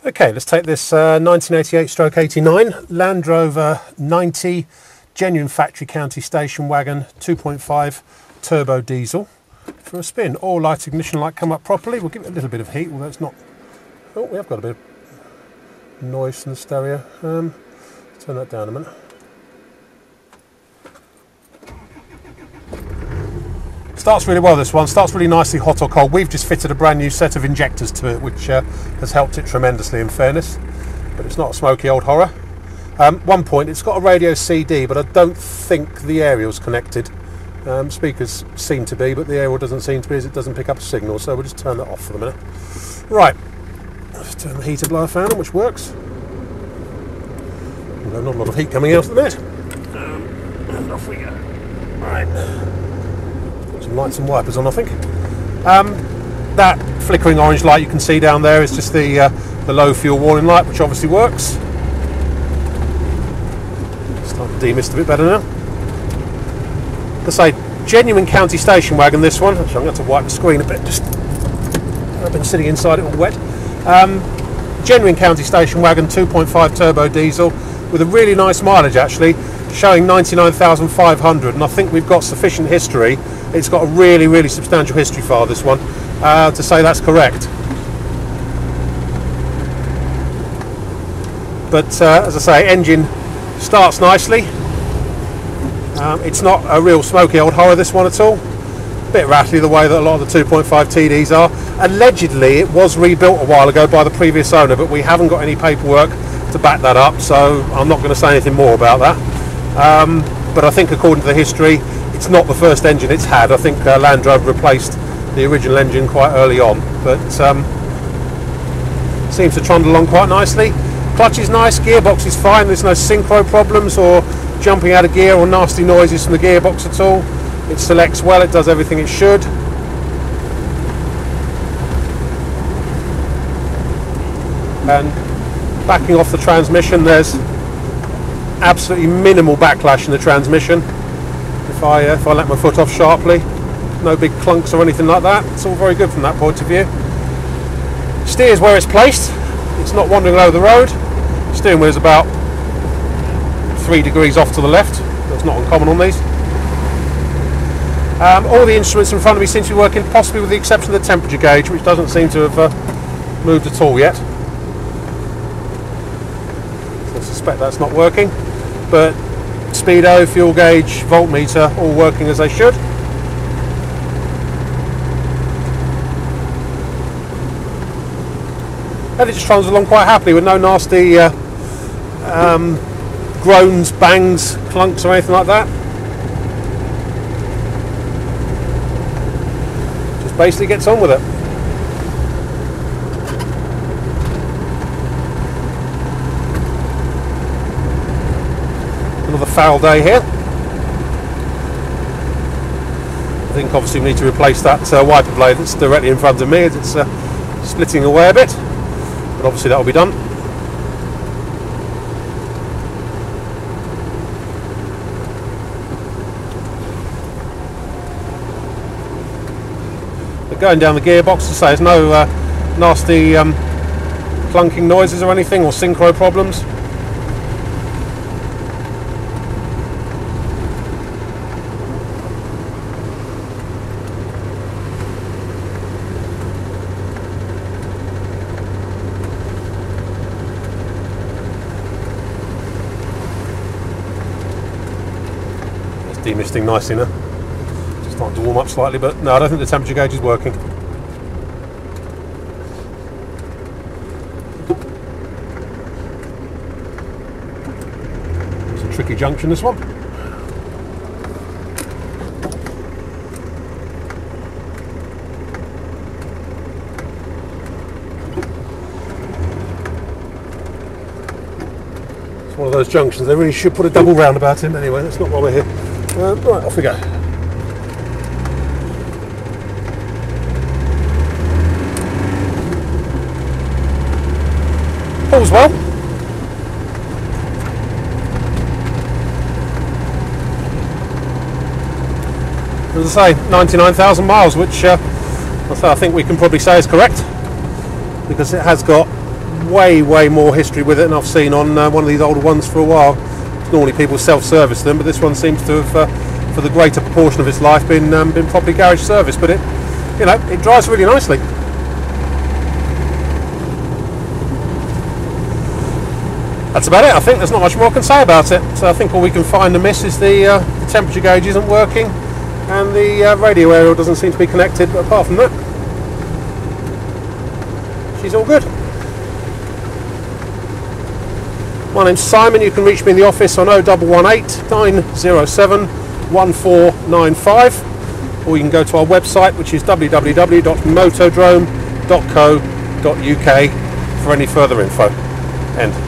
Okay, let's take this 1988/89 Land Rover 90 genuine factory county station wagon 2.5 turbo diesel for a spin. All light ignition light come up properly. We'll give it a little bit of heat, although it's not... Oh, we have got a bit of noise from the stereo. Let's turn that down a minute. Starts really well, this one. Starts really nicely hot or cold. We've just fitted a brand new set of injectors to it, which has helped it tremendously, in fairness. But it's not a smoky old horror. One point, it's got a radio CD, but I don't think the aerial's connected. Speakers seem to be, but the aerial doesn't seem to be, as it doesn't pick up a signal, so we'll just turn that off for the minute. Right, let's turn the heater blower fan on, which works. Although not a lot of heat coming out of the net. And off we go. Right. Some lights and wipers on, I think. That flickering orange light you can see down there is just the low fuel warning light, which obviously works. Starting to demist a bit better now. Let's say genuine county station wagon, this one. Actually, I'm going to have to wipe the screen a bit. Just I've been sitting inside it all wet. Genuine county station wagon, 2.5 turbo diesel with a really nice mileage, actually, showing 99,500, and I think we've got sufficient history. It's got a really substantial history file, this one, to say that's correct. But as I say, engine starts nicely. It's not a real smoky old horror, this one, at all. A bit rattly the way that a lot of the 2.5 TDs are. Allegedly it was rebuilt a while ago by the previous owner, but we haven't got any paperwork to back that up, so I'm not going to say anything more about that. But I think according to the history, it's not the first engine it's had. I think Land Rover replaced the original engine quite early on, but seems to trundle along quite nicely. Clutch is nice, gearbox is fine, there's no synchro problems or jumping out of gear or nasty noises from the gearbox at all. It selects well, it does everything it should. And backing off the transmission, there's absolutely minimal backlash in the transmission. If I let my foot off sharply, no big clunks or anything like that. It's all very good from that point of view. Steers where it's placed. It's not wandering over the road. Steering wheel is about 3 degrees off to the left. That's not uncommon on these. All the instruments in front of me seem to be working, possibly with the exception of the temperature gauge, which doesn't seem to have moved at all yet. So I suspect that's not working. But speedo, fuel gauge, voltmeter, all working as they should. And it just runs along quite happily with no nasty groans, bangs, clunks or anything like that. Just basically gets on with it. Another foul day here. I think obviously we need to replace that wiper blade that's directly in front of me, as it's splitting away a bit, but obviously that will be done. But going down the gearbox, to say there's no nasty clunking noises or anything, or synchro problems. Demisting nicely now. Just starting to warm up slightly, but no, I don't think the temperature gauge is working. It's a tricky junction, this one. It's one of those junctions, they really should put a double roundabout in. Anyway, that's not why we're here. Right, off we go. All's well. As I say, 99,000 miles, which I think we can probably say is correct, because it has got way more history with it than I've seen on one of these older ones for a while. Normally people self-service them, but this one seems to have, for the greater proportion of its life, been properly garage serviced. But it, you know, it drives really nicely. That's about it. I think there's not much more I can say about it. So I think all we can find amiss is the temperature gauge isn't working, and the radio aerial doesn't seem to be connected. But apart from that, she's all good. My name's Simon. You can reach me in the office on 0118 907 1495, or you can go to our website, which is www.motodrome.co.uk for any further info. End.